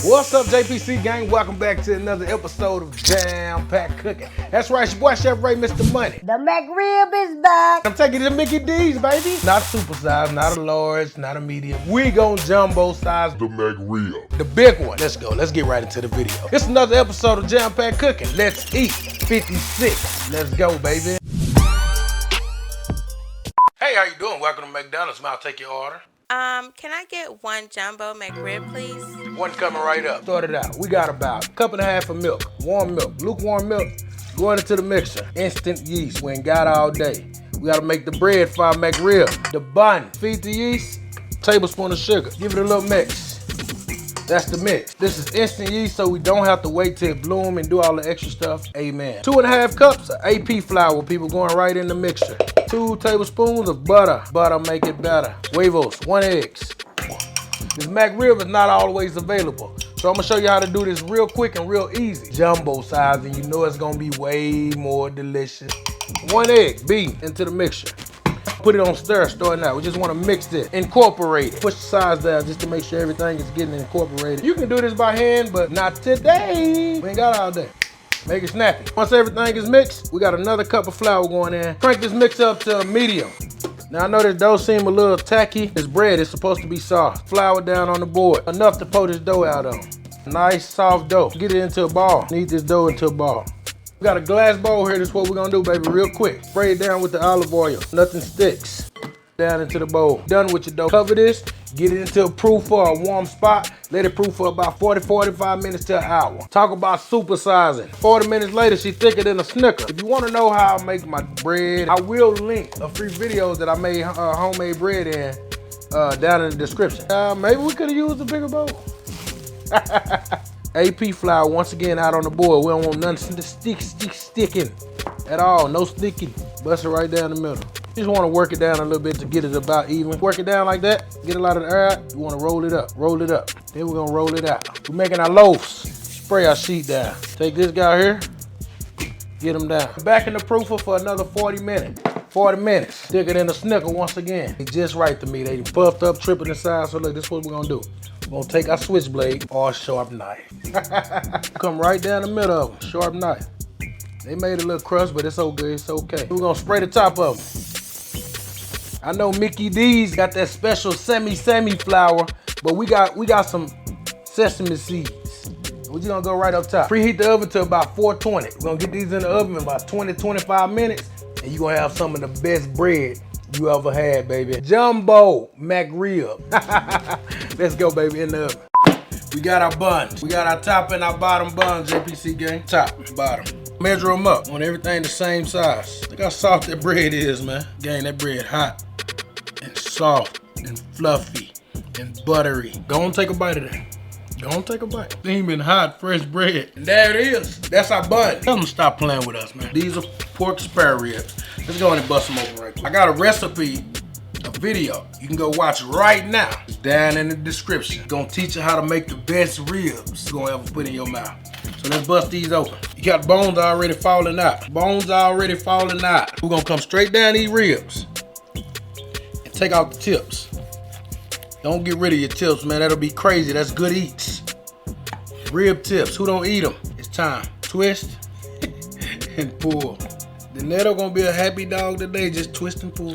What's up, JPC gang? Welcome back to another episode of Jam Pack Cooking. That's right, your boy Chef Ray, Mr. Money. The McRib is back. I'm taking it to Mickey D's, baby. Not super size, not a large, not a medium. We gon' jumbo size the McRib, the big one. Let's go. Let's get right into the video. It's another episode of Jam Pack Cooking. Let's eat. 56. Let's go, baby. Hey, how you doing? Welcome to McDonald's. I'll take your order. Can I get one jumbo McRib, please? One coming right up. Start it out. We got about a cup and a half of milk, warm milk, lukewarm milk, going into the mixer. Instant yeast, we ain't got all day. We gotta make the bread for our McRib. The bun, feed the yeast, tablespoon of sugar. Give it a little mix. That's the mix. This is instant yeast, so we don't have to wait till it bloom and do all the extra stuff. Amen. 2.5 cups of AP flour, people, going right in the mixer. 2 tablespoons of butter. Butter make it better. Huevos, 1 egg. This McRib is not always available, so I'm gonna show you how to do this real quick and real easy. Jumbo size, and you know it's gonna be way more delicious. 1 egg, beat into the mixture. Put it on stir, starting out. We just wanna mix it, incorporate it. Push the sides down just to make sure everything is getting incorporated. You can do this by hand, but not today. We ain't got all day. Make it snappy. Once everything is mixed, we got another cup of flour going in. Crank this mix up to a medium. Now I know this dough seems a little tacky. This bread is supposed to be soft. Flour down on the board, enough to pour this dough out on. Nice soft dough. Get it into a ball. Knead this dough into a ball. We got a glass bowl here. This is what we're gonna do, baby, real quick. Spray it down with the olive oil. Nothing sticks. Down into the bowl. Done with your dough. Cover this. Get it into a proof for a warm spot. Let it proof for about 40-45 minutes to an hour. Talk about supersizing. 40 minutes later, she's thicker than a Snicker. If you want to know how I make my bread, I will link a free videos that I made homemade bread in down in the description. Maybe we could have used a bigger bowl. AP flour once again out on the board. We don't want nothing sticking at all. No sticking. Bust it right down the middle. Just want to work it down a little bit to get it about even. Work it down like that. Get a lot of the air out. You want to roll it up. Roll it up. Then we're going to roll it out. We're making our loaves. Spray our sheet down. Take this guy here. Get them down. Back in the proofer for another 40 minutes. 40 minutes. Thicker than a Snicker once again. It's just right to me. They puffed up, tripping the size. So look, this is what we're going to do. We're going to take our switchblade or sharp knife. Come right down the middle of them. Sharp knife. They made a little crust, but it's okay. It's okay. We're going to spray the top of them. I know Mickey D's got that special semi flour, but we got some sesame seeds. We're just gonna go right up top. Preheat the oven to about 420. We're gonna get these in the oven in about 20-25 minutes, and you're gonna have some of the best bread you ever had, baby. Jumbo McRib. Let's go, baby, in the oven. We got our buns. We got our top and our bottom buns, JPC gang. Top and bottom. Measure them up. Want everything the same size. Look how soft that bread is, man. Gang, that bread hot and soft and fluffy and buttery. Go on, take a bite of that. Go on, take a bite. Steaming hot, fresh bread. And there it is. That's our bun. Tell them to stop playing with us, man. These are pork spare ribs. Let's go in and bust them open right quick. I got a recipe, a video you can go watch right now. It's down in the description. Gonna teach you how to make the best ribs you're gonna ever put in your mouth. So let's bust these open. You got bones already falling out. Bones already falling out. We're gonna come straight down these ribs and take out the tips. Don't get rid of your tips, man. That'll be crazy. That's good eats. Rib tips, who don't eat them? It's time. Twist and pull. The Netto gonna be a happy dog today. Just twist and pull.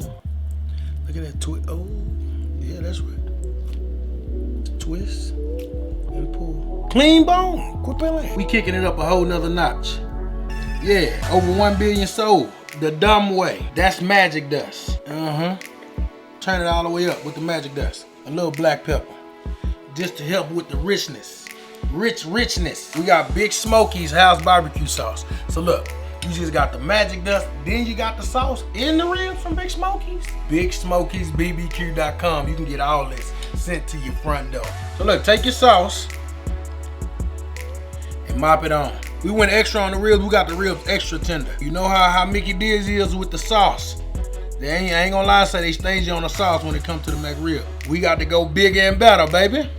Look at that twist. Oh, yeah, that's right. Twist and pull. Clean bone. Quit playing. We kicking it up a whole nother notch. Yeah, over 1 billion sold. The dumb way. That's magic dust. Turn it all the way up with the magic dust. A little black pepper. Just to help with the richness. Richness. We got Big Smokey's house barbecue sauce. So look. You just got the magic dust, then you got the sauce in the ribs from Big Smokey's. BigSmokeysBBQ.com. You can get all this sent to your front door. So look, take your sauce and mop it on. We went extra on the ribs. We got the ribs extra tender. You know how Mickey D's is with the sauce. I ain't gonna lie, say they stingy on the sauce when it comes to the McRib. We got to go bigger and better, baby.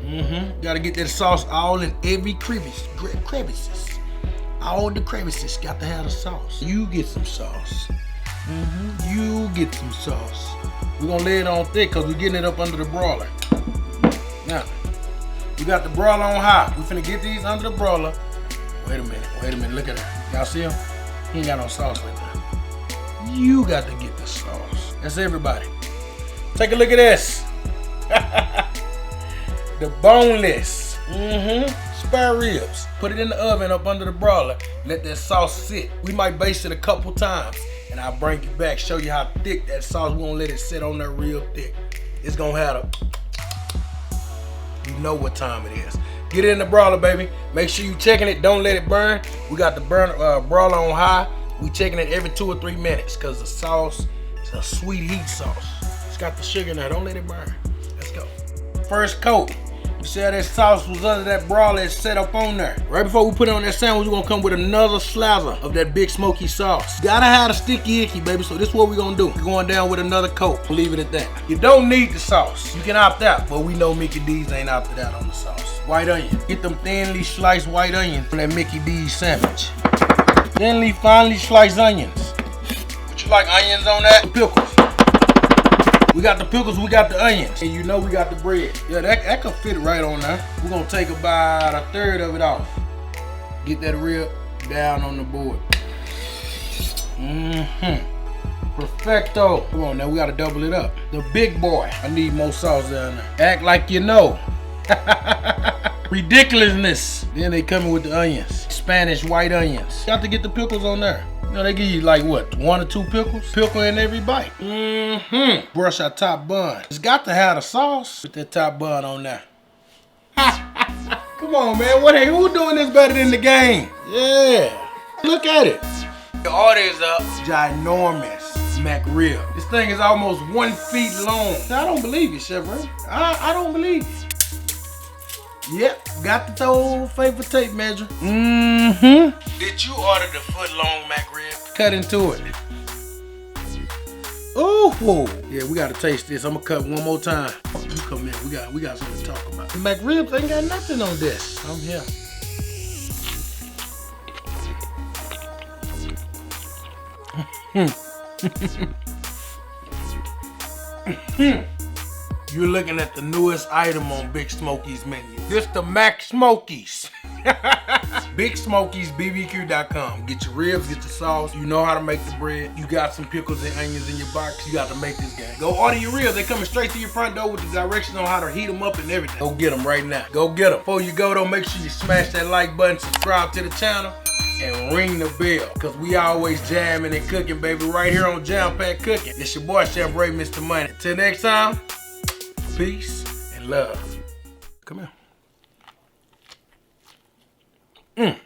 Got to get that sauce all in every crevices. All the crevices got to have the sauce. You get some sauce. You get some sauce. We're gonna lay it on thick because we're getting it up under the broiler. Now, We got the broiler on high. We finna get these under the broiler. Wait a minute, look at that. Y'all see him? He ain't got no sauce like that. You got to get the sauce. That's everybody. Take a look at this. The boneless. Spare ribs. Put it in the oven up under the broiler. Let that sauce sit. We might baste it a couple times. And I'll bring it back, show you how thick that sauce. We won't let it sit on there real thick. It's gonna have a, you know what time it is. Get it in the broiler, baby. Make sure you checking it, don't let it burn. We got the broiler on high. We checking it every 2 or 3 minutes because the sauce is a sweet heat sauce. It's got the sugar in there, don't let it burn. Let's go. First coat. You see how that sauce was under that broiler, it's set up on there. Right before we put it on that sandwich, we're gonna come with another slather of that big smoky sauce. Gotta have the sticky icky, baby, so this is what we're gonna do. We're going down with another coat. Leave it at that. You don't need the sauce. You can opt out, but we know Mickey D's ain't opted out on the sauce. White onion. Get them thinly sliced white onions from that Mickey D's sandwich. Thinly, finely sliced onions. Would you like onions on that? Pickles. We got the pickles, we got the onions. And you know we got the bread. Yeah, that could fit right on there. We're gonna take about a third of it off. Get that rib down on the board. Perfecto. Come on now, we gotta double it up. The big boy. I need more sauce down there. Act like you know. Ridiculousness. Then they coming with the onions. Spanish white onions. Got to get the pickles on there. You know, they give you like what, 1 or 2 pickles? Pickle in every bite. Brush our top bun. It's got to have the sauce. Put that top bun on there. Come on, man. Who doing this better than the game? Yeah. Look at it. The order is up. Ginormous McRib. This thing is almost 1 feet long. I don't believe you, Chef Ray. I don't believe you. Yep, got the old favorite tape measure. Did you order the foot-long McRib? Cut into it. Ooh, yeah, we gotta taste this. I'm gonna cut one more time. You come in. We got something to talk about. The McRibs ain't got nothing on this. I'm here. You're looking at the newest item on Big Smokey's menu. This the Mac Smokeys. Big Smokey's BBQ.com. Get your ribs, get your sauce. You know how to make the bread. You got some pickles and onions in your box. You got to make this game. Go order your ribs. They coming straight to your front door with the directions on how to heat them up and everything. Go get them right now. Go get them. Before you go though, make sure you smash that like button, subscribe to the channel, and ring the bell. Cause we always jamming and cooking, baby, right here on Jam Packed Cooking. It's your boy, Chef Ray, Mr. Money. Till next time. Peace and love. Come here.